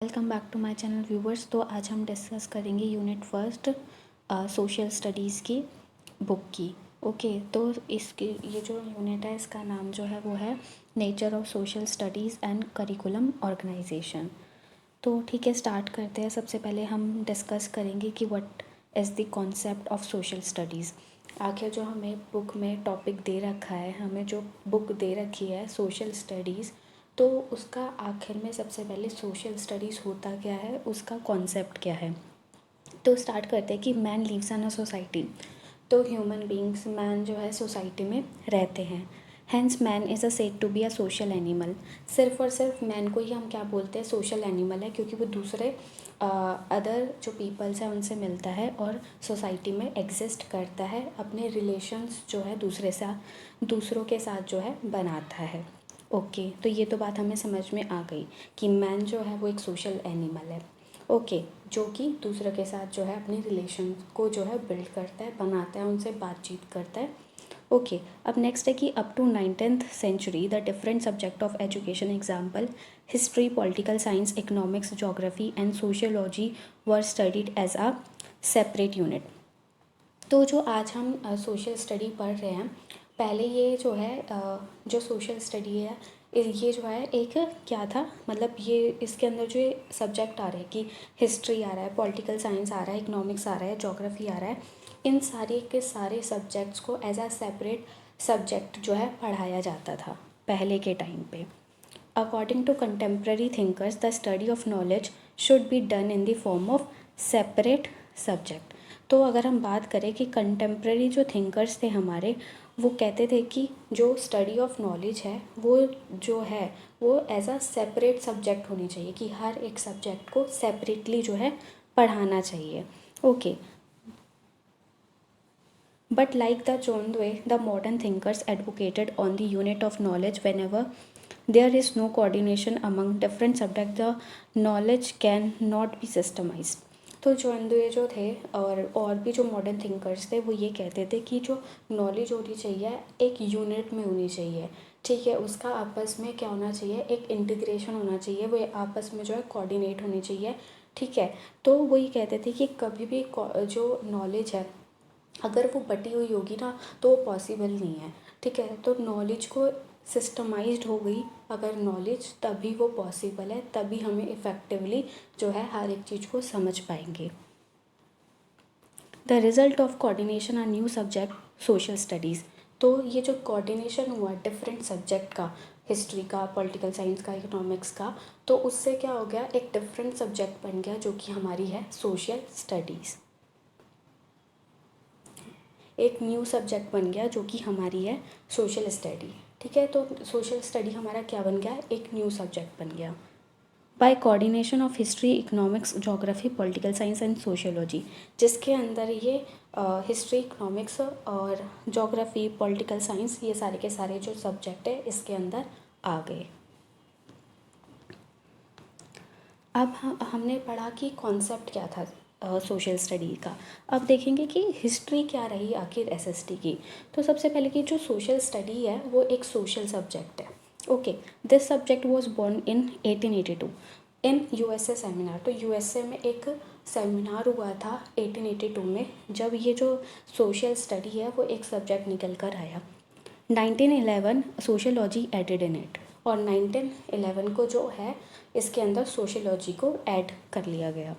Welcome back to my channel viewers. तो आज हम डिस्कस करेंगे यूनिट फर्स्ट सोशल स्टडीज़ की बुक की। ओके, तो इसकी ये जो यूनिट है इसका नाम जो है वो है nature of social studies and curriculum organisation. तो ठीक है, स्टार्ट करते हैं। सबसे पहले हम डिस्कस करेंगे कि what is the concept of social studies. आखिर जो हमें बुक में टॉपिक दे रखा है, हमें जो बुक दे रखी है सोशल स्टडीज़, तो उसका आखिर में सबसे पहले सोशल स्टडीज़ होता क्या है, उसका कॉन्सेप्ट क्या है। तो स्टार्ट करते हैं कि man lives in a society. तो ह्यूमन बींग्स, मैन जो है सोसाइटी में रहते हैं। Hence man is a said to be a social animal. सिर्फ और सिर्फ मैन को ही हम क्या बोलते हैं, सोशल एनिमल है, क्योंकि वो दूसरे अदर जो पीपल्स हैं उनसे मिलता है और सोसाइटी में एग्जिस्ट करता है, अपने रिलेशंस जो है दूसरों के साथ जो है बनाता है। ओके, तो ये तो बात हमें समझ में आ गई कि मैन जो है वो एक सोशल एनिमल है। ओके, जो कि दूसरों के साथ जो है अपने रिलेशन को जो है बिल्ड करता है, बनाता है, उनसे बातचीत करता है। ओके, अब नेक्स्ट है कि up to 19th century the different subject of education example history, political science, economics, geography and sociology were studied as a separate unit. तो जो आज हम सोशल स्टडी पढ़ रहे हैं, पहले ये जो है जो सोशल स्टडी है ये जो है एक क्या था, मतलब ये इसके अंदर जो सब्जेक्ट आ रहे हैं कि हिस्ट्री आ रहा है, पॉलिटिकल साइंस आ रहा है, इकोनॉमिक्स आ रहा है, जोग्राफी आ रहा है, इन सारे के सारे सब्जेक्ट्स को एज अ सेपरेट सब्जेक्ट जो है पढ़ाया जाता था पहले के टाइम पे। According to contemporary thinkers the study of knowledge should be done in the form of separate subject. तो अगर हम बात करें कि कंटेम्प्रेरी जो थिंकर्स थे हमारे, वो कहते थे कि जो स्टडी ऑफ नॉलेज है वो जो है वो एज अ सेपरेट सब्जेक्ट होनी चाहिए, कि हर एक सब्जेक्ट को सेपरेटली जो है पढ़ाना चाहिए। Okay, but like the Chondwe, the modern thinkers advocated on the unit of knowledge whenever there is no coordination among different subjects, the knowledge can not be systemized. तो चौंदुए जो थे और भी जो मॉडर्न थिंकर्स थे वो ये कहते थे कि जो नॉलेज होनी चाहिए एक यूनिट में होनी चाहिए, ठीक है, उसका आपस में क्या होना चाहिए, एक इंटीग्रेशन होना चाहिए, वो आपस में जो है कोऑर्डिनेट होनी चाहिए, ठीक है। तो वो ये कहते थे कि कभी भी जो नॉलेज है अगर वो बटी हुई होगी ना तो वो पॉसिबल नहीं है, ठीक है। तो नॉलेज को सिस्टमाइज्ड हो गई अगर नॉलेज, तभी वो पॉसिबल है, तभी हमें इफ़ेक्टिवली जो है हर एक चीज़ को समझ पाएंगे। The result of coordination a new subject social studies. तो ये जो कोऑर्डिनेशन हुआ डिफरेंट सब्जेक्ट का, हिस्ट्री का, पॉलिटिकल साइंस का, इकोनॉमिक्स का, तो उससे क्या हो गया, एक डिफरेंट सब्जेक्ट बन गया जो कि हमारी है सोशल स्टडीज़। एक न्यू सब्जेक्ट बन गया जो कि हमारी है सोशल स्टडी, ठीक है। तो सोशल स्टडी हमारा क्या बन गया, एक न्यू सब्जेक्ट बन गया। By coordination of history, economics, geography, political science and sociology, जिसके अंदर ये हिस्ट्री, इकोनॉमिक्स और जोग्राफी, पॉलिटिकल साइंस, ये सारे के सारे जो सब्जेक्ट है इसके अंदर आ गए। अब हमने पढ़ा कि कॉन्सेप्ट क्या था सोशल स्टडी का। अब देखेंगे कि हिस्ट्री क्या रही आखिर एसएसटी की। तो सबसे पहले कि जो सोशल स्टडी है वो एक सोशल सब्जेक्ट है। Okay, this subject was born in 1882 in USA seminar. तो यूएसए में एक सेमिनार हुआ था 1882 में, जब ये जो सोशल स्टडी है वो एक सब्जेक्ट निकल कर आया। 1911 सोशियोलॉजी एडेड इन इट, और 1911 को जो है इसके अंदर सोशियोलॉजी को ऐड कर लिया गया।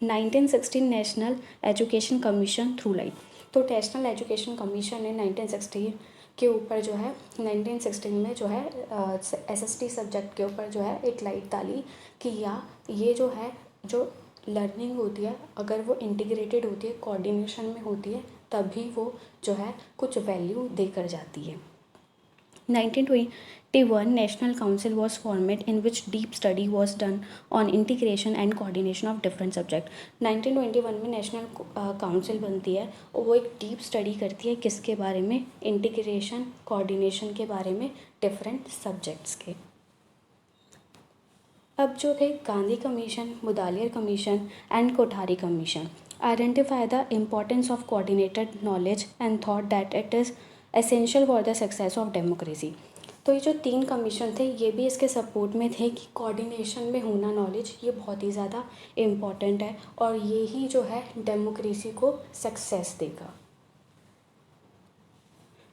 1916 national education commission through light. तो नेशनल एजुकेशन कमीशन ने 1916 के ऊपर जो है 1916 में जो है एसएसटी सब्जेक्ट के ऊपर जो है एक लाइट डाली कि या ये जो है जो लर्निंग होती है अगर वो इंटीग्रेटेड होती है, कोऑर्डिनेशन में होती है, तभी वो जो है कुछ वैल्यू देकर जाती है। 1921 National Council was formed in which deep study was done on integration and coordination of different subject। 1921 में नेशनल काउंसिल बनती है और वो एक डीप स्टडी करती है किसके बारे में, इंटीग्रेशन, कोऑर्डिनेशन के बारे में डिफरेंट सब्जेक्ट्स के। अब जो थे Gandhi commission, Mudaliar commission and Kothari commission identify the importance of coordinated knowledge and thought that it is essential for the success of democracy। तो ये जो 3 कमीशन थे ये भी इसके सपोर्ट में थे कि कोऑर्डिनेशन में होना नॉलेज ये बहुत ही ज़्यादा इम्पॉर्टेंट है और ये ही जो है डेमोक्रेसी को सक्सेस देगा।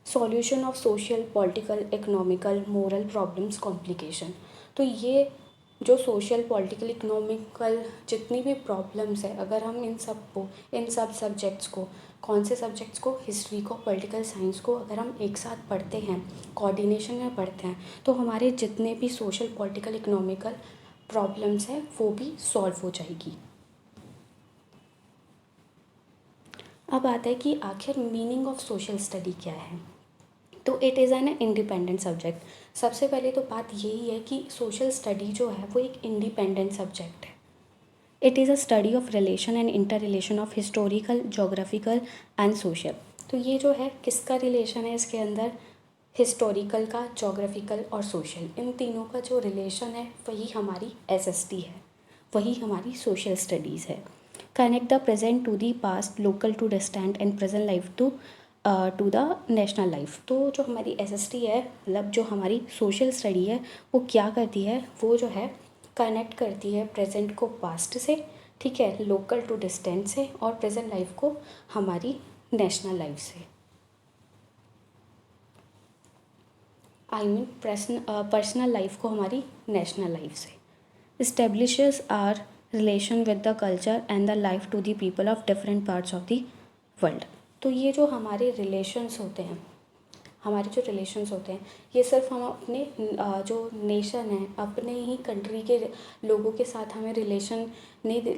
Solution of social political economical moral problems complication. तो ये जो सोशल पॉलिटिकल इकोनॉमिकल जितनी भी प्रॉब्लम्स है, अगर हम इन सब सब्जेक्ट्स को, कौन से सब्जेक्ट्स को, हिस्ट्री को, पॉलिटिकल साइंस को अगर हम एक साथ पढ़ते हैं, कोऑर्डिनेशन में पढ़ते हैं, तो हमारे जितने भी सोशल पॉलिटिकल इकोनॉमिकल प्रॉब्लम्स हैं वो भी सॉल्व हो जाएगी। अब आता है कि आखिर मीनिंग ऑफ सोशल स्टडी क्या है। तो it is an independent subject. सबसे पहले तो बात यही है कि सोशल स्टडी जो है वो एक इंडिपेंडेंट सब्जेक्ट है। It is a study of relation and inter relation of historical, geographical and social. तो ये जो है किसका रिलेशन है इसके अंदर, हिस्टोरिकल का, जोग्राफिकल और सोशल, इन तीनों का जो रिलेशन है वही हमारी एसएसटी है, वही हमारी सोशल स्टडीज़ है। Connect the present to the past, local to distant and present life to the national life. तो जो हमारी एसएसटी है, मतलब जो हमारी सोशल स्टडी है, वो क्या करती है, वो जो है कनेक्ट करती है प्रेजेंट को पास्ट से, ठीक है, लोकल टू डिस्टेंट से, और प्रेजेंट लाइफ को हमारी नेशनल लाइफ से, आई मीन पर्सनल लाइफ को हमारी नेशनल लाइफ से। establishes our relation with the culture and the life to the people of different parts of the world। तो ये जो हमारे रिलेशंस होते हैं, हमारे जो रिलेशंस होते हैं, ये सिर्फ हम अपने जो नेशन है, अपने ही कंट्री के लोगों के साथ हमें रिलेशन नहीं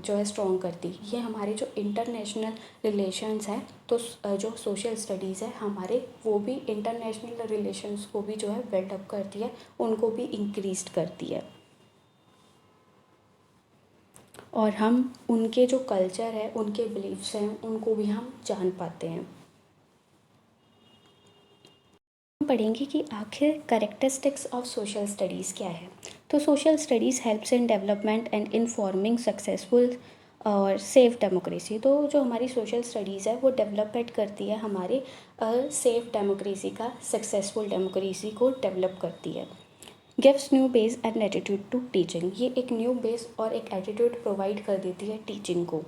जो है स्ट्रॉन्ग करती, ये हमारे जो इंटरनेशनल रिलेशंस हैं, तो जो सोशल स्टडीज़ है हमारे, वो भी इंटरनेशनल रिलेशंस को भी जो है बिल्डअप करती है, उनको भी इंक्रीज करती है, और हम उनके जो कल्चर है, उनके बिलीफ्स हैं, उनको भी हम जान पाते हैं। हम पढ़ेंगे कि आखिर कैरेक्टरिस्टिक्स ऑफ सोशल स्टडीज़ क्या है। तो social studies helps in development and in forming successful और सेफ डेमोक्रेसी। तो जो हमारी सोशल स्टडीज़ है वो डेवलपमेंट करती है हमारे सेफ डेमोक्रेसी का, सक्सेसफुल डेमोक्रेसी को डेवलप करती है। Gives new base and attitude to teaching. ये एक न्यू बेस और एक एटीट्यूड प्रोवाइड कर देती है टीचिंग को।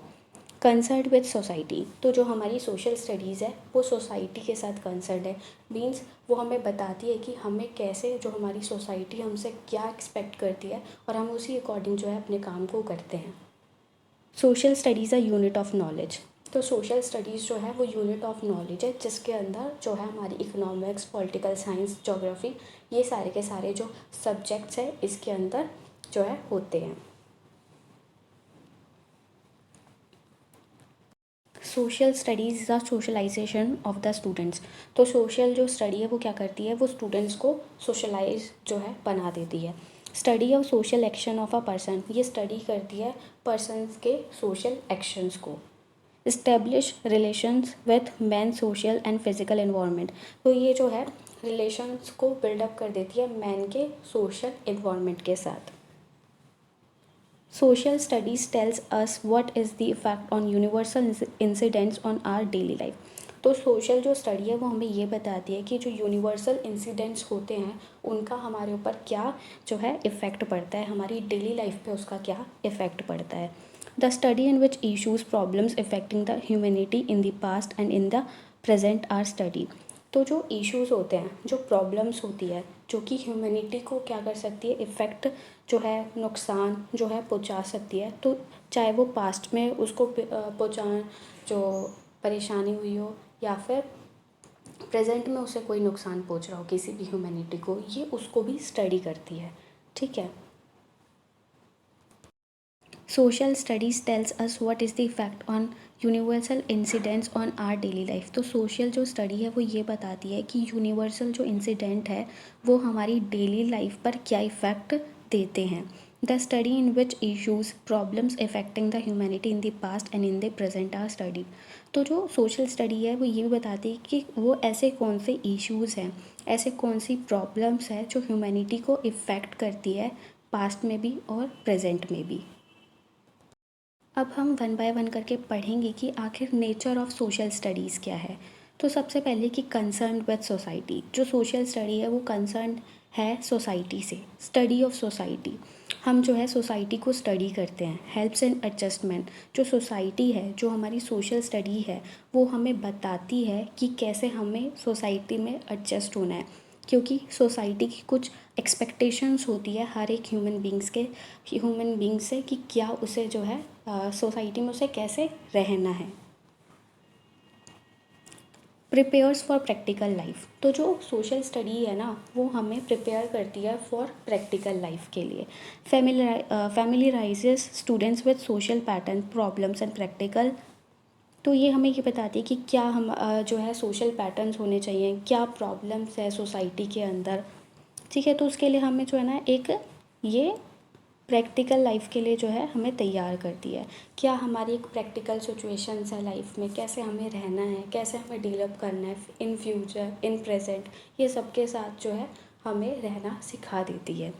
Concern with society. तो जो हमारी सोशल स्टडीज़ है वो सोसाइटी के साथ कंसर्न है, मीन्स वो हमें बताती है कि हमें कैसे, जो हमारी सोसाइटी हमसे क्या एक्सपेक्ट करती है, और हम उसी अकॉर्डिंग जो है अपने काम को करते हैं। Social studies a unit of knowledge. तो सोशल स्टडीज़ जो है वो यूनिट ऑफ नॉलेज है, जिसके अंदर जो है हमारी इकोनॉमिक्स, पॉलिटिकल साइंस, ज्योग्राफी, ये सारे के सारे जो सब्जेक्ट्स हैं इसके अंदर जो है होते हैं। Social studies the socialisation of the students. तो सोशल जो स्टडी है वो क्या करती है, वो स्टूडेंट्स को सोशलाइज जो है बना देती है। Study of social action of a person. ये स्टडी करती है पर्सनस के सोशल एक्शंस को। Establish relations with man social and physical environment. तो ये जो है रिलेशंस को बिल्डअप कर देती है मैन के सोशल एनवायरनमेंट के साथ। Social studies tells us what is the effect on universal incidents on our daily life. तो सोशल जो स्टडी है वो हमें ये बताती है कि जो यूनिवर्सल इंसिडेंट्स होते हैं उनका हमारे ऊपर क्या जो है इफ़ेक्ट पड़ता है, हमारी डेली लाइफ पे उसका क्या इफ़ेक्ट पड़ता है। The study in which issues problems affecting the humanity in the past and in the present are study. तो जो इश्यूज़ होते हैं, जो प्रॉब्लम्स होती है, जो कि ह्यूमैनिटी को क्या कर सकती है, इफ़ेक्ट जो है, नुकसान जो है पहुंचा सकती है, तो चाहे वो पास्ट में उसको पहुंचा, जो परेशानी हुई हो, या फिर प्रेजेंट में उसे कोई नुकसान पहुंच रहा हो किसी भी ह्यूमैनिटी को, ये उसको भी स्टडी करती है, ठीक है। Social studies tells us what is the effect on universal incidents on our daily life. तो सोशल जो स्टडी है वो ये बताती है कि यूनिवर्सल जो इंसिडेंट है वो हमारी डेली लाइफ पर क्या इफ़ेक्ट देते हैं। The study in which issues problems affecting the humanity in the past and in the present are study. तो जो सोशल स्टडी है वो ये भी बताती है कि वो ऐसे कौन से इश्यूज़ हैं, ऐसे कौन सी प्रॉब्लम्स हैं जो ह्यूमैनिटी को इफ़ेक्ट करती है, पास्ट में भी और प्रेजेंट में भी। अब हम वन बाय वन करके पढ़ेंगे कि आखिर नेचर ऑफ सोशल स्टडीज़ क्या है। तो सबसे पहले कि कंसर्न विद सोसाइटी, जो सोशल स्टडी है वो कंसर्न है सोसाइटी से, स्टडी ऑफ सोसाइटी। हम जो है सोसाइटी को स्टडी करते हैं। हेल्प्स इन एडजस्टमेंट, जो सोसाइटी है, जो हमारी सोशल स्टडी है, वो हमें बताती है कि कैसे हमें सोसाइटी में एडजस्ट होना है, क्योंकि सोसाइटी की कुछ एक्सपेक्टेशंस होती है हर एक ह्यूमन बींग से कि क्या उसे जो है सोसाइटी में उसे कैसे रहना है। प्रिपेयर्स फॉर प्रैक्टिकल लाइफ, तो जो सोशल स्टडी है ना वो हमें प्रिपेयर करती है फॉर प्रैक्टिकल लाइफ के लिए। Familiarises students with social pattern, problems and practical, तो ये हमें ये बताती है कि क्या हम जो है सोशल पैटर्न्स होने चाहिए, क्या प्रॉब्लम्स है सोसाइटी के अंदर, ठीक है। तो उसके लिए हमें जो है ना एक ये प्रैक्टिकल लाइफ के लिए जो है हमें तैयार करती है। क्या हमारी एक प्रैक्टिकल सिचुएशंस है लाइफ में, कैसे हमें रहना है, कैसे हमें डील करना है इन फ्यूचर, इन प्रेजेंट, ये सब के साथ जो है हमें रहना सिखा देती है।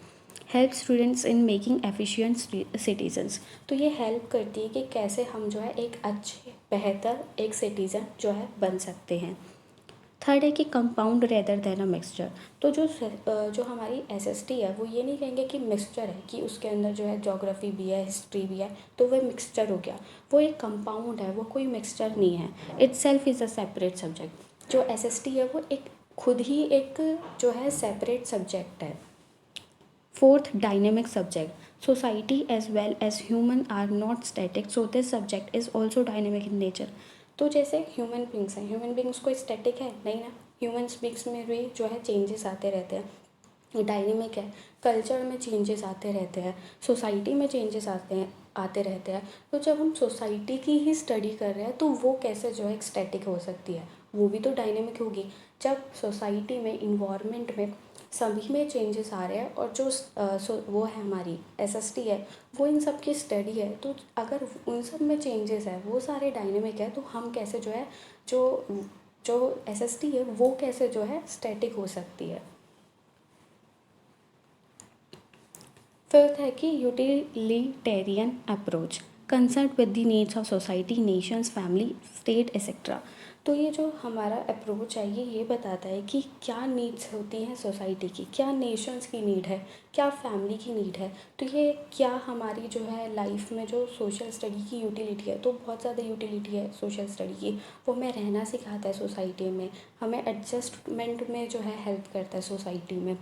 Help students in making efficient citizens, तो ये हेल्प करती है कि कैसे हम जो है एक अच्छे बेहतर एक सिटीज़न जो है बन सकते हैं। थर्ड है कि compound rather than a mixture, तो जो हमारी एसएसटी है वो ये नहीं कहेंगे कि मिक्सचर है, कि उसके अंदर जो है ज्योग्राफी भी है, हिस्ट्री भी है, तो वह मिक्सचर हो गया। वो एक कंपाउंड है, वो कोई मिक्सचर नहीं है। Itself is a separate subject, जो एसएसटी है वो एक खुद ही एक जो है सेपरेट सब्जेक्ट है। Fourth, dynamic subject, society as well as human are not static, so this subject is also dynamic in nature. तो जैसे ह्यूमन बींग्स हैं, ह्यूमन बींग्स कोई स्टैटिक है नहीं ना, ह्यूमन बींग्स में भी जो है चेंजेस आते रहते हैं। डायनेमिक है, कल्चर में चेंजेस आते रहते हैं, सोसाइटी में चेंजेस आते रहते हैं। तो जब हम सोसाइटी की ही स्टडी कर रहे हैं तो वो कैसे जो है एक स्टैटिक हो सकती है, वो भी तो डायनेमिक होगी। जब सोसाइटी में, इन्वायरमेंट में, सभी में चेंजेस आ रहे हैं और जो वो है हमारी एसएसटी है वो इन सब की स्टडी है, तो अगर उन सब में चेंजेस है, वो सारे डायनेमिक है, तो हम कैसे जो है जो जो एसएसटी है वो कैसे जो है स्टैटिक हो सकती है। फिफ्थ है कि utilitarian approach, concern with the needs of society, Nations, family, state etcetera. तो ये जो हमारा अप्रोच है ये बताता है कि क्या नीड्स होती हैं सोसाइटी की, क्या नेशंस की नीड है, क्या फैमिली की नीड है। तो ये क्या हमारी जो है लाइफ में जो सोशल स्टडी की यूटिलिटी है, तो बहुत ज़्यादा यूटिलिटी है सोशल स्टडी की। वो हमें रहना सिखाता है सोसाइटी में, हमें एडजस्टमेंट में जो है हेल्प करता है सोसाइटी में।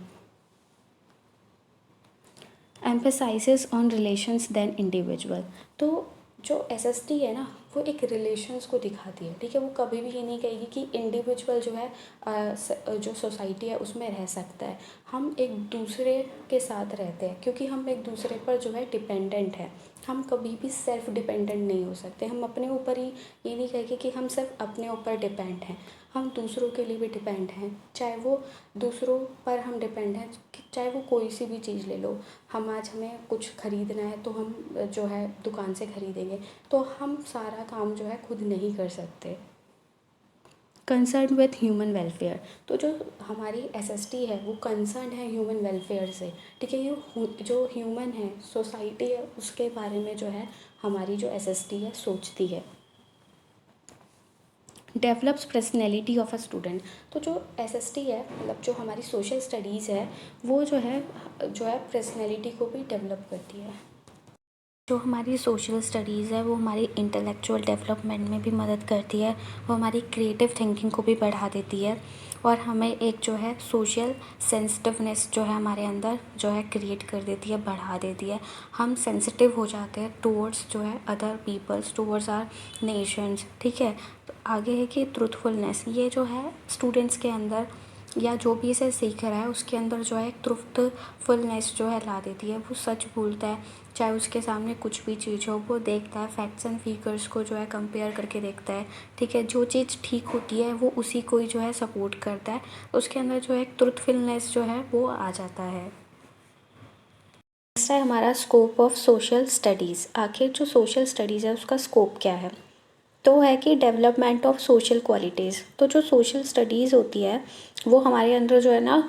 Emphasises on relations then individual, तो जो एसएसटी है ना वो एक रिलेशंस को दिखाती है, ठीक है। वो कभी भी ये नहीं कहेगी कि इंडिविजुअल जो है जो सोसाइटी है उसमें रह सकता है। हम एक दूसरे के साथ रहते हैं क्योंकि हम एक दूसरे पर जो है डिपेंडेंट है। हम कभी भी सेल्फ डिपेंडेंट नहीं हो सकते। हम अपने ऊपर ही ये नहीं कहेंगे कि हम सिर्फ अपने ऊपर डिपेंड हैं, हम दूसरों के लिए भी डिपेंड हैं। चाहे वो दूसरों पर हम डिपेंड हैं, चाहे वो कोई सी भी चीज़ ले लो। हम आज हमें कुछ ख़रीदना है तो हम जो है दुकान से ख़रीदेंगे, तो हम सारा काम जो है खुद नहीं कर सकते। कंसर्न विथ ह्यूमन वेलफेयर, तो जो हमारी एसएसटी है वो कंसर्न है ह्यूमन वेलफेयर से, ठीक है। ये जो ह्यूमन है, सोसाइटी है, उसके बारे में जो है हमारी जो एसएसटी है सोचती है। Develops personality of a student, तो जो एसएसटी है मतलब जो हमारी सोशल स्टडीज़ है वो जो है पर्सनैलिटी को भी डेवलप करती है। जो हमारी सोशल स्टडीज़ है वो हमारी इंटेलेक्चुअल डेवलपमेंट में भी मदद करती है, वो हमारी क्रिएटिव थिंकिंग को भी बढ़ा देती है और हमें एक जो है सोशल सेंसिटिवनेस जो है हमारे अंदर जो है क्रिएट कर देती है, बढ़ा देती है। हम सेंसिटिव हो जाते हैं टूवर्ड्स जो है other peoples, towards our nations, ठीक है। तो आगे है कि ट्रूथफुलनेस, ये जो है स्टूडेंट्स के अंदर या जो भी इसे सीख रहा है उसके अंदर जो है ट्रूथफुलनेस जो है ला देती है। वो सच बोलता है, चाहे उसके सामने कुछ भी चीज़ हो, वो देखता है फैक्ट्स एंड फिगर्स को जो है कंपेयर करके देखता है, ठीक है। जो चीज़ ठीक होती है वो उसी को ही जो है सपोर्ट करता है, उसके अंदर जो है ट्रूथफुलनेस जो है वो आ जाता है। नेक्स्ट है हमारा स्कोप ऑफ सोशल स्टडीज़। आखिर जो सोशल स्टडीज़ है उसका स्कोप क्या है, तो है कि डेवलपमेंट ऑफ सोशल क्वालिटीज़। तो जो सोशल स्टडीज़ होती है वो हमारे अंदर जो है ना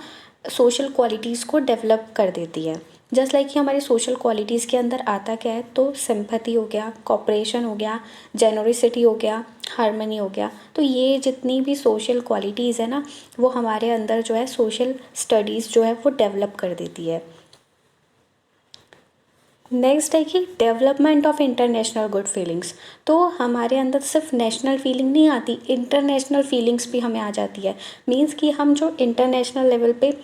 सोशल क्वालिटीज़ को डेवलप कर देती है। जस्ट लाइक कि हमारी सोशल क्वालिटीज़ के अंदर आता क्या है, तो सिंपैथी हो गया, कोऑपरेशन हो गया, जेनोरिसिटी हो गया, हार्मनी हो गया। तो ये जितनी भी सोशल क्वालिटीज़ है ना, वो हमारे अंदर जो है सोशल स्टडीज़ जो है वो डेवलप कर देती है। नेक्स्ट है कि development of international good feelings. तो हमारे अंदर सिर्फ नेशनल फीलिंग नहीं आती, इंटरनेशनल फीलिंग्स भी हमें आ जाती है। मीन्स कि हम जो इंटरनेशनल लेवल पे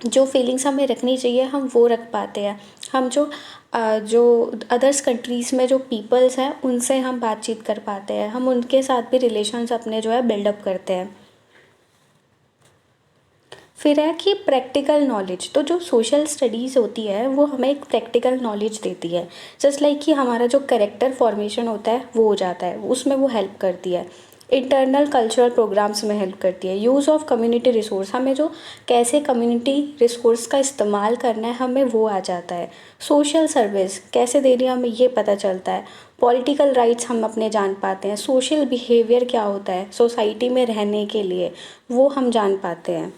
जो फीलिंग्स हमें रखनी चाहिए हम वो रख पाते हैं। हम जो अदर्स कंट्रीज़ में जो पीपल्स हैं उनसे हम बातचीत कर पाते हैं, हम उनके साथ भी रिलेशंस अपने जो है बिल्डअप करते हैं। फिर है कि प्रैक्टिकल नॉलेज। तो जो सोशल स्टडीज़ होती है वो हमें एक प्रैक्टिकल नॉलेज देती है। जस्ट लाइक कि हमारा जो कैरेक्टर फॉर्मेशन होता है वो हो जाता है, उसमें वो हेल्प करती है। इंटरनल कल्चरल प्रोग्राम्स में हेल्प करती है। यूज़ ऑफ कम्युनिटी रिसोर्स, हमें जो कैसे कम्युनिटी रिसोर्स का इस्तेमाल करना है हमें वो आ जाता है। सोशल सर्विस कैसे देनी है हमें ये पता चलता है। पॉलिटिकल राइट्स हम अपने जान पाते हैं। सोशल बिहेवियर क्या होता है सोसाइटी में रहने के लिए, वो हम जान पाते हैं।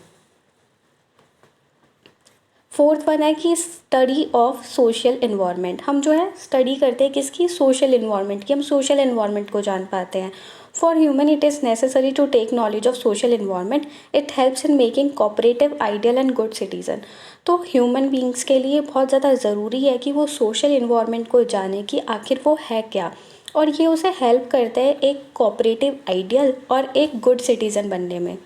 फोर्थ वन है कि स्टडी ऑफ सोशल इन्वायरमेंट। हम जो है स्टडी करते हैं किसकी, सोशल इन्वायरमेंट की। हम सोशल इन्वायरमेंट को जान पाते हैं। For human it is necessary to take knowledge of social environment, it helps in making cooperative ideal and good citizen. तो ह्यूमन बींग्स के लिए बहुत ज़्यादा ज़रूरी है कि वो सोशल इन्वायरमेंट को जाने कि आखिर वो है क्या, और ये उसे हेल्प करता है एक कोऑपरेटिव आइडियल और एक गुड सिटीज़न बनने में।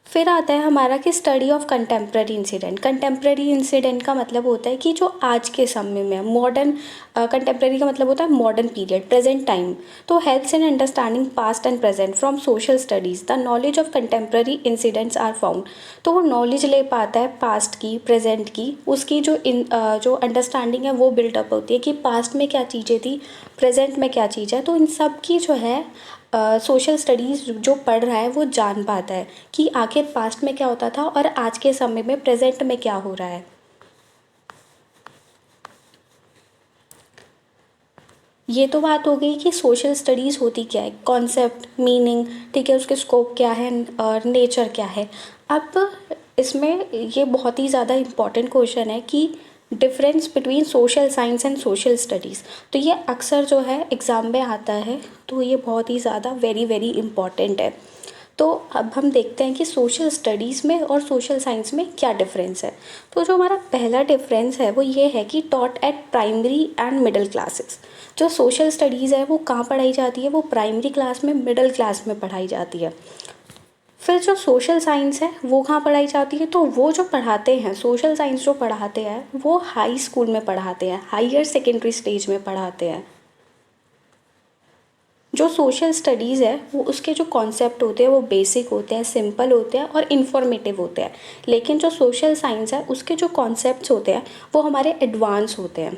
फिर आता है हमारा कि study of contemporary incident. Contemporary incident का मतलब होता है कि जो आज के समय में मॉडर्न, कंटेम्प्रेरी का मतलब होता है मॉडर्न पीरियड, प्रेजेंट टाइम। तो helps in understanding past and present from social studies the knowledge of contemporary incidents are found. तो वो नॉलेज ले पाता है पास्ट की, प्रेजेंट की, उसकी जो अंडरस्टैंडिंग है वो बिल्डअप होती है कि पास्ट में क्या चीज़ें थी, प्रेजेंट में क्या चीज़ है। तो इन सब की जो है सोशल स्टडीज़ जो पढ़ रहा है वो जान पाता है कि आखिर पास्ट में क्या होता था और आज के समय में प्रेजेंट में क्या हो रहा है। ये तो बात हो गई कि सोशल स्टडीज़ होती क्या है, कॉन्सेप्ट, मीनिंग, ठीक है, उसके स्कोप क्या है और नेचर क्या है। अब इसमें ये बहुत ही ज़्यादा इम्पॉर्टेंट क्वेश्चन है कि difference between social science and social studies. तो ये अक्सर जो है एग्ज़ाम में आता है, तो ये बहुत ही ज़्यादा वेरी वेरी इम्पॉर्टेंट है। तो अब हम देखते हैं कि सोशल स्टडीज़ में और सोशल साइंस में क्या डिफरेंस है। तो जो हमारा पहला डिफरेंस है वो ये है कि taught at primary and middle classes. जो सोशल स्टडीज़ है वो कहाँ पढ़ाई जाती है, वो प्राइमरी क्लास में, मिडिल क्लास में पढ़ाई जाती है। फिर जो सोशल साइंस है वो कहाँ पढ़ाई जाती है, तो वो जो पढ़ाते हैं सोशल साइंस जो पढ़ाते हैं वो हाई स्कूल में पढ़ाते हैं, हायर सेकेंडरी स्टेज में पढ़ाते हैं। जो सोशल स्टडीज़ है वो उसके जो कॉन्सेप्ट होते हैं वो बेसिक होते हैं, सिंपल होते हैं और इन्फॉर्मेटिव होते हैं। लेकिन जो सोशल साइंस है उसके जो कॉन्सेप्ट्स होते हैं वो हमारे एडवांस होते हैं।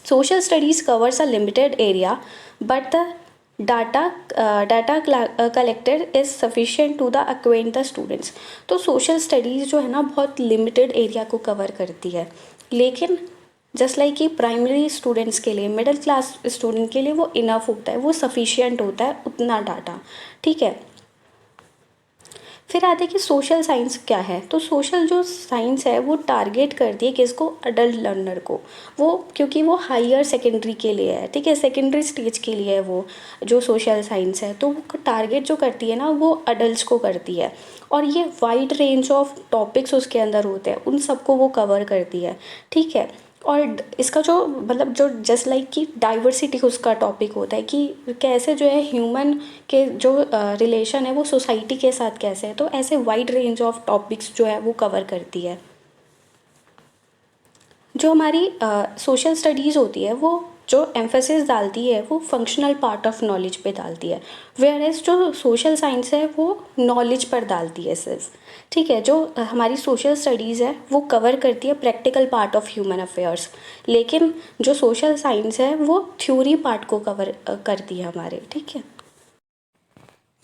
Social studies covers a limited area but the data collected is sufficient to the acquaint the students. तो सोशल स्टडीज़ जो है ना बहुत लिमिटेड एरिया को कवर करती है, लेकिन जस्ट लाइक कि प्राइमरी स्टूडेंट्स के लिए, मिडिल क्लास स्टूडेंट के लिए वो इनफ होता है, वो सफिशिएंट होता है उतना डाटा, ठीक है। फिर आते हैं कि सोशल साइंस क्या है। तो सोशल जो साइंस है वो टारगेट करती है किसको, अडल्ट लर्नर को। वो क्योंकि वो हायर सेकेंडरी के लिए है, ठीक है, सेकेंडरी स्टेज के लिए है वो जो सोशल साइंस है। तो वो टारगेट जो करती है ना वो अडल्ट को करती है, और ये वाइड रेंज ऑफ टॉपिक्स उसके अंदर होते हैं, उन सबको वो कवर करती है, ठीक है। और इसका जो मतलब जो जस्ट लाइक कि डाइवर्सिटी उसका टॉपिक होता है कि कैसे जो है ह्यूमन के जो रिलेशन है वो सोसाइटी के साथ कैसे है। तो ऐसे वाइड रेंज ऑफ टॉपिक्स जो है वो कवर करती है। जो हमारी सोशल स्टडीज़ होती है वो जो एम्फेसिस डालती है वो फंक्शनल पार्ट ऑफ नॉलेज पे डालती है, वेयर एज जो सोशल साइंस है वो नॉलेज पर डालती है सिर्फ, ठीक है। जो हमारी सोशल स्टडीज़ है वो कवर करती है practical part of human affairs, लेकिन जो सोशल साइंस है वो थ्योरी पार्ट को कवर करती है हमारे, ठीक है।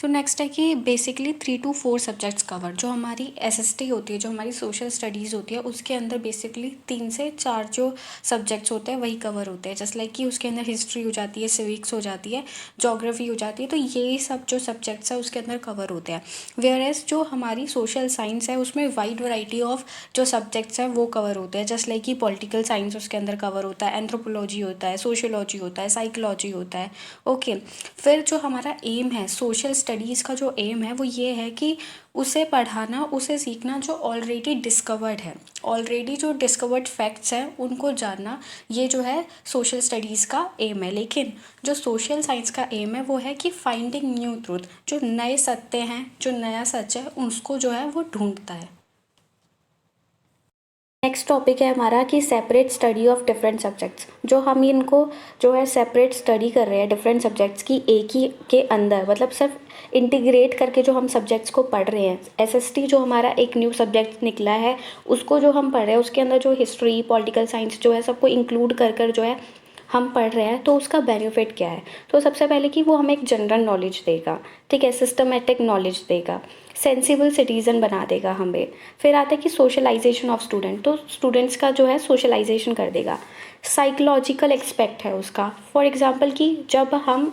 तो नेक्स्ट है कि बेसिकली 3 to 4 सब्जेक्ट्स कवर, जो हमारी एसएसटी होती है, जो हमारी सोशल स्टडीज़ होती है, उसके अंदर बेसिकली 3 से 4 जो सब्जेक्ट्स होते हैं वही कवर होते हैं। जस्ट लाइक कि उसके अंदर हिस्ट्री हो जाती है, सिविक्स हो जाती है, जोग्राफी हो जाती है, तो ये सब जो सब्जेक्ट्स है उसके अंदर कवर होते हैं। वेयर एज जो हमारी सोशल साइंस है उसमें वाइड वैरायटी ऑफ जो सब्जेक्ट्स हैं वो कवर होते हैं। जस्ट लाइक कि पॉलिटिकल साइंस उसके अंदर कवर होता है, एंथ्रोपोलॉजी होता है, सोशियोलॉजी होता है, साइकोलॉजी होता है। ओके, फिर जो हमारा एम है सोशल स्टडीज़ का, जो एम है वो ये है कि उसे पढ़ाना, उसे सीखना जो ऑलरेडी डिस्कवर्ड है, ऑलरेडी जो डिस्कवर्ड फैक्ट्स हैं उनको जानना, ये जो है सोशल स्टडीज़ का एम है। लेकिन जो सोशल साइंस का एम है वो है कि फाइंडिंग न्यू ट्रूथ, जो नए सत्य हैं, जो नया सच है उसको जो है वो ढूंढता है। नेक्स्ट टॉपिक है हमारा कि separate study of different subjects. जो हम इनको जो है सेपरेट स्टडी कर रहे हैं डिफरेंट सब्जेक्ट्स की एक ही के अंदर, मतलब सिर्फ इंटीग्रेट करके जो हम सब्जेक्ट्स को पढ़ रहे हैं। एसएसटी जो हमारा एक न्यू सब्जेक्ट निकला है उसको जो हम पढ़ रहे हैं, उसके अंदर जो हिस्ट्री, पॉलिटिकल साइंस जो है सबको इंक्लूड कर कर जो है हम पढ़ रहे हैं, तो उसका बेनिफिट क्या है। तो सबसे पहले कि वो हमें एक जनरल नॉलेज देगा, ठीक है, सिस्टमेटिक नॉलेज देगा, सेंसिबल सिटीज़न बना देगा हमें। फिर आता है कि सोशलाइजेशन ऑफ स्टूडेंट, तो स्टूडेंट्स का जो है सोशलाइजेशन कर देगा। साइकोलॉजिकल एक्सपेक्ट है उसका, फॉर एग्ज़ाम्पल कि जब हम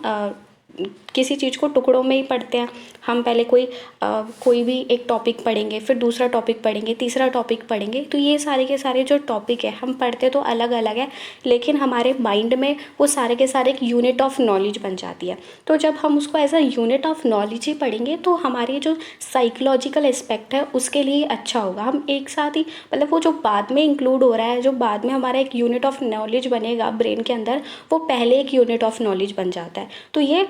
किसी चीज़ को टुकड़ों में ही पढ़ते हैं, हम पहले कोई भी एक टॉपिक पढ़ेंगे, फिर दूसरा टॉपिक पढ़ेंगे, तीसरा टॉपिक पढ़ेंगे, तो ये सारे के सारे जो टॉपिक है हम पढ़ते तो अलग अलग है, लेकिन हमारे माइंड में वो सारे के सारे एक यूनिट ऑफ नॉलेज बन जाती है। तो जब हम उसको as a unit of knowledge ही पढ़ेंगे तो हमारी जो साइकोलॉजिकल एस्पेक्ट है उसके लिए अच्छा होगा। हम एक साथ ही, मतलब वो जो बाद में इंक्लूड हो रहा है, जो बाद में हमारा एक यूनिट ऑफ नॉलेज बनेगा ब्रेन के अंदर, वो पहले एक यूनिट ऑफ नॉलेज बन जाता है। तो ये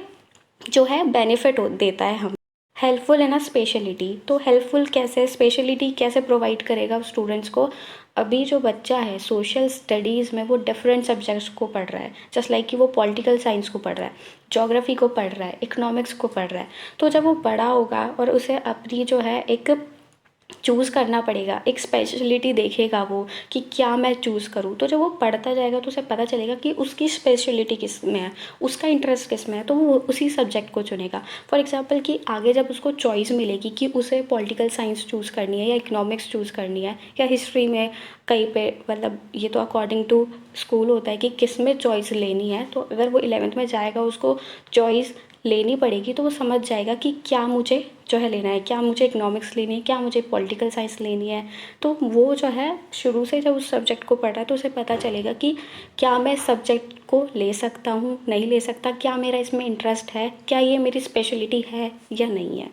जो है बेनिफिट देता है हमें। हेल्पफुल है ना स्पेशलिटी, तो हेल्पफुल कैसे, स्पेशलिटी कैसे प्रोवाइड करेगा स्टूडेंट्स को। अभी जो बच्चा है सोशल स्टडीज़ में वो डिफरेंट सब्जेक्ट्स को पढ़ रहा है, जस्ट लाइक कि वो पॉलिटिकल साइंस को पढ़ रहा है, ज्योग्राफी को पढ़ रहा है, इकोनॉमिक्स को पढ़ रहा है। तो जब वो बड़ा होगा और उसे अपनी जो है एक चूज़ करना पड़ेगा, एक स्पेशलिटी देखेगा वो कि क्या मैं चूज़ करूँ। तो जब वो पढ़ता जाएगा तो उसे पता चलेगा कि उसकी स्पेशलिटी किस में है, उसका इंटरेस्ट किस में है, तो वो उसी सब्जेक्ट को चुनेगा। फॉर एग्जांपल कि आगे जब उसको चॉइस मिलेगी कि उसे पॉलिटिकल साइंस चूज़ करनी है या इकोनॉमिक्स चूज़ करनी है या हिस्ट्री में कहीं पे, मतलब ये तो अकॉर्डिंग टू स्कूल होता है कि किस में चॉइस लेनी है। तो अगर वो 11th में जाएगा उसको चॉइस लेनी पड़ेगी, तो वो समझ जाएगा कि क्या मुझे जो है लेना है, क्या मुझे इकोनॉमिक्स लेनी है, क्या मुझे पॉलिटिकल साइंस लेनी है। तो वो जो है शुरू से जब उस सब्जेक्ट को पढ़ रहा है तो उसे पता चलेगा कि क्या मैं इस सब्जेक्ट को ले सकता हूँ, नहीं ले सकता, क्या मेरा इसमें इंटरेस्ट है, क्या ये मेरी स्पेशलिटी है या नहीं है।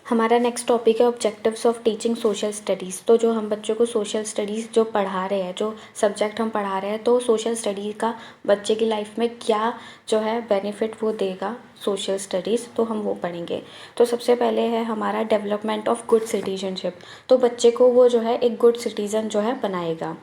हमारा नेक्स्ट टॉपिक है objectives of teaching social studies. तो जो हम बच्चों को सोशल स्टडीज़ जो पढ़ा रहे हैं, जो सब्जेक्ट हम पढ़ा रहे हैं, तो सोशल स्टडी का बच्चे की लाइफ में क्या जो है बेनिफिट वो देगा सोशल स्टडीज़, तो हम वो पढ़ेंगे। तो सबसे पहले है हमारा डेवलपमेंट ऑफ गुड सिटीजनशिप, तो बच्चे को वो जो है एक गुड सिटीज़न जो है बनाएगा।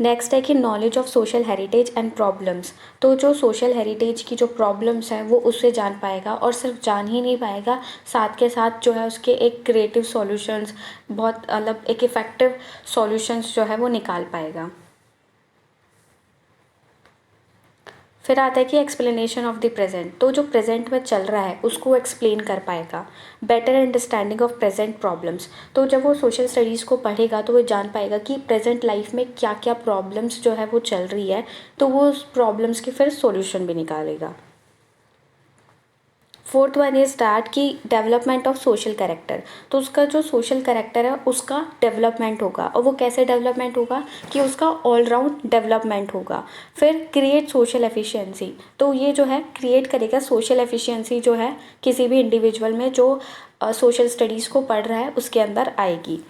नेक्स्ट है कि knowledge of social heritage and problems, तो जो सोशल हेरिटेज की जो प्रॉब्लम्स हैं वो उससे जान पाएगा, और सिर्फ जान ही नहीं पाएगा, साथ के साथ जो है उसके एक क्रिएटिव सॉल्यूशंस, बहुत मतलब एक इफ़ेक्टिव सॉल्यूशंस जो है वो निकाल पाएगा। फिर आता है कि एक्सप्लेनेशन ऑफ द प्रेजेंट, तो जो प्रेजेंट में चल रहा है उसको एक्सप्लेन कर पाएगा। Better understanding of present problems, तो जब वो सोशल स्टडीज़ को पढ़ेगा तो वो जान पाएगा कि प्रेजेंट लाइफ में क्या क्या प्रॉब्लम्स जो है वो चल रही है, तो वो उस प्रॉब्लम्स की फिर सॉल्यूशन भी निकालेगा। फोर्थ वन इज़ दैट कि डेवलपमेंट ऑफ सोशल कैरेक्टर, तो उसका जो सोशल कैरेक्टर है उसका डेवलपमेंट होगा, और वो कैसे डेवलपमेंट होगा कि उसका ऑल राउंड डेवलपमेंट होगा। फिर क्रिएट सोशल एफिशिएंसी, तो ये जो है क्रिएट करेगा सोशल एफिशिएंसी जो है किसी भी इंडिविजुअल में जो सोशल स्टडीज़ को पढ़ रहा है उसके अंदर आएगी।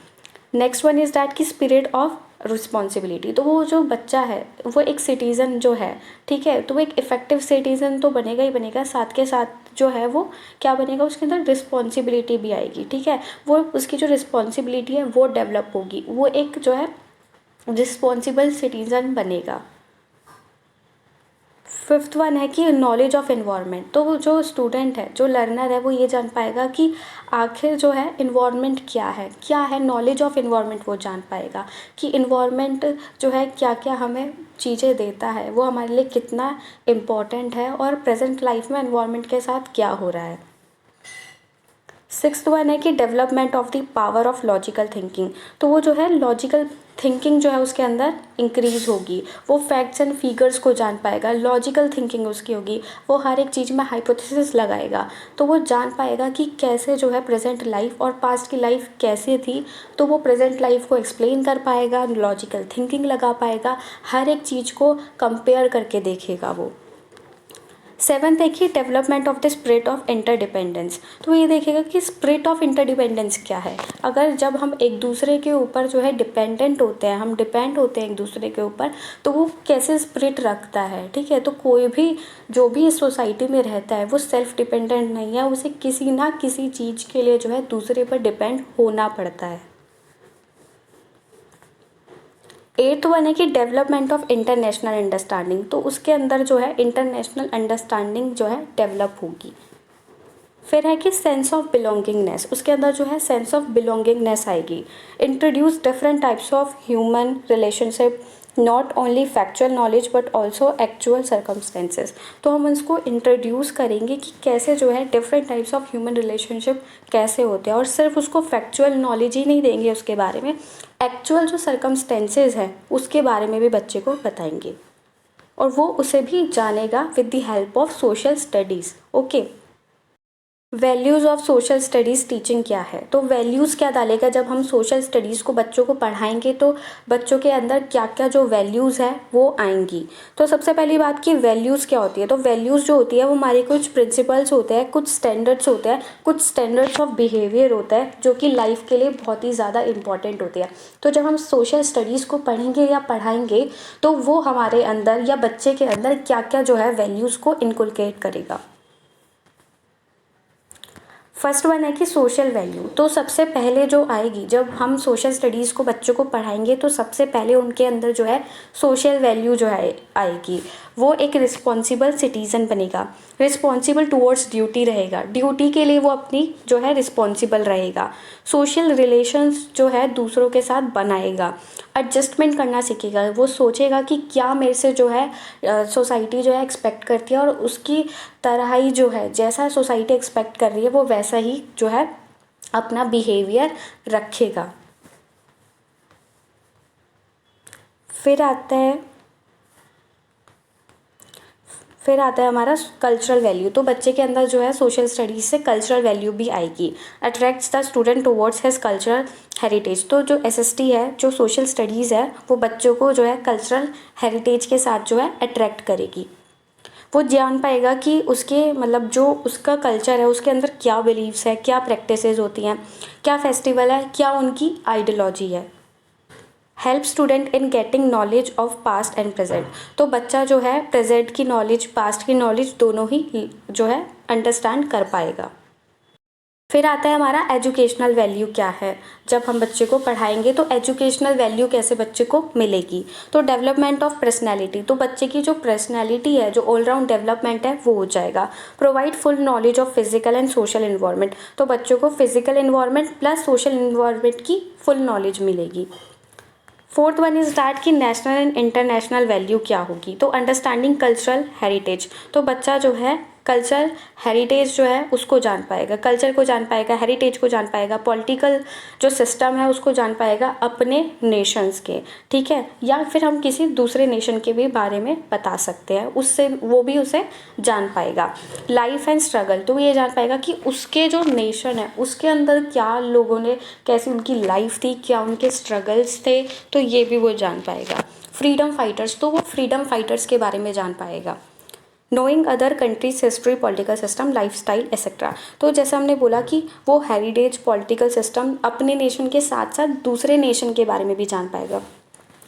नेक्स्ट वन इज़ दैट की स्पिरिट ऑफ रिस्पॉन्सिबिलिटी, तो वो जो बच्चा है वो एक सिटीज़न जो है, ठीक है, तो वो एक इफ़ेक्टिव सिटीज़न तो बनेगा ही बनेगा, साथ के साथ जो है वो क्या बनेगा, उसके अंदर रिस्पॉन्सिबिलिटी भी आएगी, ठीक है, वो उसकी जो रिस्पॉन्सिबिलिटी है वो डेवलप होगी, वो एक जो है रिस्पॉन्सिबल सिटीज़न बनेगा। फिफ्थ वन है कि नॉलेज ऑफ इन्वायरमेंट। तो वो जो स्टूडेंट है, जो लर्नर है, वो ये जान पाएगा कि आखिर जो है इन्वायरमेंट क्या है, नॉलेज ऑफ इन्वायरमेंट वो जान पाएगा कि इन्वायरमेंट जो है क्या क्या हमें चीज़ें देता है, वो हमारे लिए कितना इम्पोर्टेंट है और प्रेजेंट लाइफ में इन्वायरमेंट के साथ क्या हो रहा है। सिक्स्थ वन है कि development of the power of logical thinking. तो वो जो है लॉजिकल थिंकिंग जो है उसके अंदर इंक्रीज होगी, वो फैक्ट्स एंड फिगर्स को जान पाएगा, लॉजिकल थिंकिंग उसकी होगी, वो हर एक चीज़ में हाइपोथेसिस लगाएगा, तो वो जान पाएगा कि कैसे जो है प्रेजेंट लाइफ और पास्ट की लाइफ कैसे थी, तो वो प्रेजेंट लाइफ को एक्सप्लेन कर पाएगा, लॉजिकल थिंकिंग लगा पाएगा, हर एक चीज़ को कंपेयर करके देखेगा वो। सेवन्थ है कि development of the spirit of interdependence. तो ये देखेगा कि स्पिरिट ऑफ इंटरडिपेंडेंस क्या है। अगर जब हम एक दूसरे के ऊपर जो है डिपेंडेंट होते हैं, हम डिपेंड होते हैं एक दूसरे के ऊपर, तो वो कैसे स्पिरिट रखता है, ठीक है। तो कोई भी जो भी इस सोसाइटी में रहता है वो सेल्फ डिपेंडेंट नहीं है, उसे किसी ना किसी चीज़ के लिए जो है दूसरे पर डिपेंड होना पड़ता है। एट्थ वन है कि डेवलपमेंट ऑफ इंटरनेशनल अंडरस्टैंडिंग। तो उसके अंदर जो है इंटरनेशनल अंडरस्टैंडिंग जो है डेवलप होगी। फिर है कि सेंस ऑफ बिलोंगिंगनेस, उसके अंदर जो है सेंस ऑफ बिलोंगिंगनेस आएगी। Introduce different types of human relationship, not only factual knowledge but also actual circumstances. तो हम उसको इंट्रोड्यूस करेंगे कि कैसे जो है different types of human relationship कैसे होते हैं, और सिर्फ उसको फैक्चुअल नॉलेज ही नहीं देंगे उसके बारे में, एक्चुअल जो सर्कमस्टेंसेस हैं उसके बारे में भी बच्चे को बताएंगे, और वो उसे भी जानेगा with the help of social studies. Okay, values of social studies teaching क्या है। तो वैल्यूज़ क्या डालेगा, जब हम सोशल स्टडीज़ को बच्चों को पढ़ाएंगे तो बच्चों के अंदर क्या क्या जो वैल्यूज़ है वो आएंगी। तो सबसे पहली बात कि वैल्यूज़ क्या होती है। तो वैल्यूज़ जो होती है वो हमारे कुछ प्रिंसिपल्स होते हैं, कुछ स्टैंडर्ड्स होते हैं, कुछ स्टैंडर्ड्स ऑफ बिहेवियर होता है जो कि लाइफ के लिए बहुत ही ज़्यादा इंपॉर्टेंट होती है। तो जब हम सोशल स्टडीज़ को पढ़ेंगे या पढ़ाएंगे तो वो हमारे अंदर या बच्चे के अंदर क्या क्या जो है वैल्यूज़ को इनकुलकेट करेगा। फर्स्ट वन है कि सोशल वैल्यू। तो सबसे पहले जो आएगी, जब हम सोशल स्टडीज़ को बच्चों को पढ़ाएंगे तो सबसे पहले उनके अंदर जो है सोशल वैल्यू जो है आएगी। वो एक रिस्पॉन्सिबल सिटीज़न बनेगा, रिस्पॉन्सिबल टूवर्ड्स ड्यूटी रहेगा, ड्यूटी के लिए वो अपनी जो है रिस्पॉन्सिबल रहेगा, सोशल रिलेशंस जो है दूसरों के साथ बनाएगा, एडजस्टमेंट करना सीखेगा, वो सोचेगा कि क्या मेरे से जो है सोसाइटी जो है एक्सपेक्ट करती है, और उसकी तरह ही जो है जैसा सोसाइटी एक्सपेक्ट कर रही है वो वैसा ही जो है अपना बिहेवियर रखेगा। फिर आता है हमारा कल्चरल वैल्यू। तो बच्चे के अंदर जो है सोशल स्टडीज़ से कल्चरल वैल्यू भी आएगी। Attracts the student towards his cultural heritage. तो जो एसएसटी है, जो सोशल स्टडीज़ है, वो बच्चों को जो है कल्चरल हेरिटेज के साथ जो है अट्रैक्ट करेगी। वो जान पाएगा कि उसके मतलब जो उसका कल्चर है उसके अंदर क्या बिलीव्स है, क्या प्रैक्टिसेस होती हैं, क्या फेस्टिवल है, क्या उनकी आइडियोलॉजी है। Help student in getting knowledge of past and present. तो बच्चा जो है प्रेजेंट की नॉलेज, पास्ट की नॉलेज दोनों ही जो है अंडरस्टैंड कर पाएगा। फिर आता है हमारा एजुकेशनल वैल्यू क्या है। जब हम बच्चे को पढ़ाएंगे तो एजुकेशनल वैल्यू कैसे बच्चे को मिलेगी। तो डेवलपमेंट ऑफ पर्सनैलिटी। तो बच्चे की जो पर्सनैलिटी है, जो ऑलराउंड डेवलपमेंट है वो हो जाएगा। Provide full knowledge of physical and social environment. तो बच्चों को physical environment plus social environment की फुल नॉलेज मिलेगी। फोर्थ वन इज दैट कि नेशनल एंड इंटरनेशनल वैल्यू क्या होगी। तो अंडरस्टैंडिंग कल्चरल हेरिटेज। तो बच्चा जो है कल्चरल हेरिटेज जो है उसको जान पाएगा, कल्चर को जान पाएगा, हेरिटेज को जान पाएगा, पॉलिटिकल जो सिस्टम है उसको जान पाएगा अपने नेशंस के, ठीक है, या फिर हम किसी दूसरे नेशन के भी बारे में बता सकते हैं, उससे वो भी उसे जान पाएगा। Life and struggle. तो ये जान पाएगा कि उसके जो नेशन है उसके अंदर क्या लोगों ने, कैसी उनकी लाइफ थी, क्या उनके स्ट्रगल्स थे, तो ये भी वो जान पाएगा। Freedom fighters. तो वो फ्रीडम फाइटर्स के बारे में जान पाएगा। Knowing other countries history, political system, life style etcetera. तो जैसे हमने बोला कि वो हेरिटेज, पॉलिटिकल सिस्टम, अपने नेशन के साथ साथ दूसरे नेशन के बारे में भी जान पाएगा,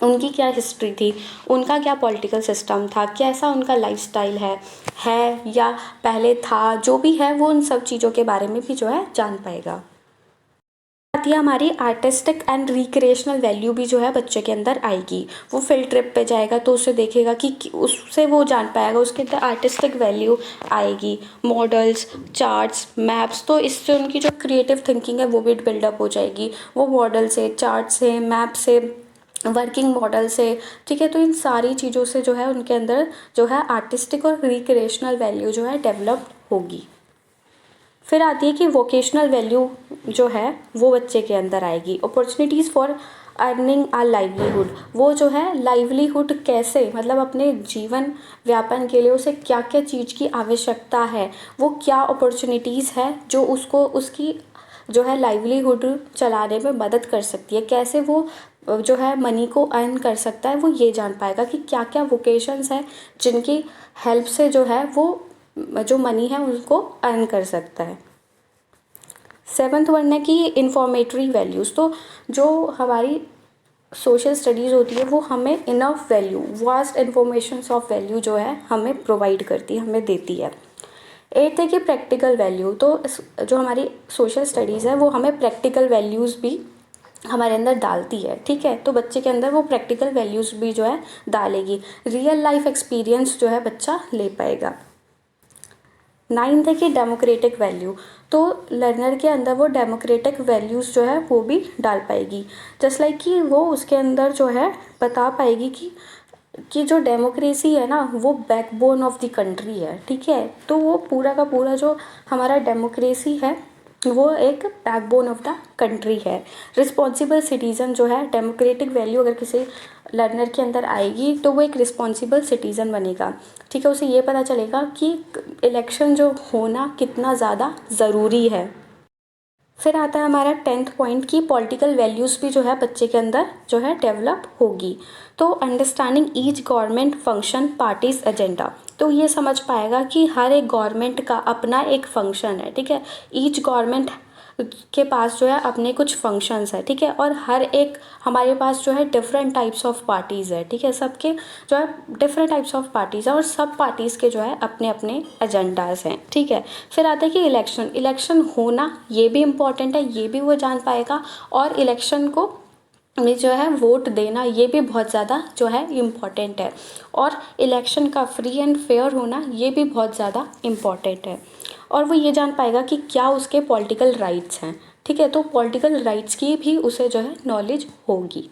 उनकी क्या हिस्ट्री थी, उनका क्या पॉलिटिकल सिस्टम था, कैसा उनका लाइफ स्टाइल है या पहले था, जो भी है वो उन सब चीज़ों के बारे में भी जो है जान पाएगा। आती है हमारी आर्टिस्टिक एंड रिक्रिएशनल वैल्यू भी जो है बच्चे के अंदर आएगी। वो फील्ड ट्रिप पे जाएगा तो उसे देखेगा कि उससे वो जान पाएगा, उसके अंदर आर्टिस्टिक वैल्यू आएगी, मॉडल्स, चार्ट्स, मैप्स, तो इससे उनकी जो क्रिएटिव थिंकिंग है वो भी बिल्डअप हो जाएगी। वो मॉडल से, चार्ट से, मैप से, वर्किंग मॉडल से, ठीक है, तो इन सारी चीज़ों से जो है उनके अंदर जो है आर्टिस्टिक और रिक्रिएशनल वैल्यू जो है डेवलप होगी। फिर आती है कि वोकेशनल वैल्यू जो है वो बच्चे के अंदर आएगी। Opportunities for earning a livelihood, वो जो है लाइवलीहुड कैसे, मतलब अपने जीवन व्यापन के लिए उसे क्या क्या चीज़ की आवश्यकता है, वो क्या अपॉर्चुनिटीज़ है जो उसको उसकी जो है लाइवलीहुड चलाने में मदद कर सकती है, कैसे वो जो है मनी को अर्न कर सकता है, वो ये जान पाएगा कि क्या क्या वोकेशंस है जिनकी हेल्प से जो है वो जो मनी है उसको अर्न कर सकता है। सेवन्थ वन है कि इंफॉर्मेटरी वैल्यूज़, तो जो हमारी सोशल स्टडीज़ होती है वो हमें enough value, vast informations of value जो है हमें प्रोवाइड करती है, हमें देती है। एट्थ है कि प्रैक्टिकल वैल्यू, तो जो हमारी सोशल स्टडीज़ है वो हमें प्रैक्टिकल वैल्यूज़ भी हमारे अंदर डालती है, ठीक है, तो बच्चे के अंदर वो प्रैक्टिकल वैल्यूज़ भी जो है डालेगी, रियल लाइफ एक्सपीरियंस जो है बच्चा ले पाएगा। नाइन्थ है कि डेमोक्रेटिक वैल्यू, तो लर्नर के अंदर वो डेमोक्रेटिक वैल्यूज़ जो है वो भी डाल पाएगी, जस्ट लाइक कि वो उसके अंदर जो है बता पाएगी कि जो डेमोक्रेसी है ना वो बैकबोन ऑफ द कंट्री है, ठीक है, तो वो पूरा का पूरा जो हमारा डेमोक्रेसी है वो एक बैकबोन ऑफ द कंट्री है। रिस्पॉन्सिबल सिटीज़न जो है, डेमोक्रेटिक वैल्यू अगर किसी लर्नर के अंदर आएगी तो वो एक रिस्पॉन्सिबल सिटीज़न बनेगा, ठीक है, उसे ये पता चलेगा कि इलेक्शन जो होना कितना ज़्यादा ज़रूरी है। फिर आता है हमारा टेंथ पॉइंट की पॉलिटिकल वैल्यूज़ भी जो है बच्चे के अंदर जो है डेवलप होगी। तो understanding each government function parties agenda, तो ये समझ पाएगा कि हर एक गवर्नमेंट का अपना एक फंक्शन है, ठीक है, ईच गवर्नमेंट के पास जो है अपने कुछ फंक्शंस है, ठीक है, और हर एक हमारे पास जो है डिफरेंट टाइप्स ऑफ पार्टीज़ है, ठीक है, सबके जो है डिफरेंट टाइप्स ऑफ पार्टीज़ है और सब पार्टीज़ के जो है अपने अपने एजेंडाज हैं, ठीक है। फिर आता है कि इलेक्शन होना ये भी इम्पॉर्टेंट है, ये भी वो जान पाएगा, और इलेक्शन को में जो है वोट देना ये भी बहुत ज़्यादा जो है इम्पॉर्टेंट है, और इलेक्शन का फ्री एंड फेयर होना ये भी बहुत ज़्यादा इम्पॉर्टेंट है, और वो ये जान पाएगा कि क्या उसके पॉलिटिकल राइट्स हैं, ठीक है, तो पॉलिटिकल राइट्स की भी उसे जो है नॉलेज होगी।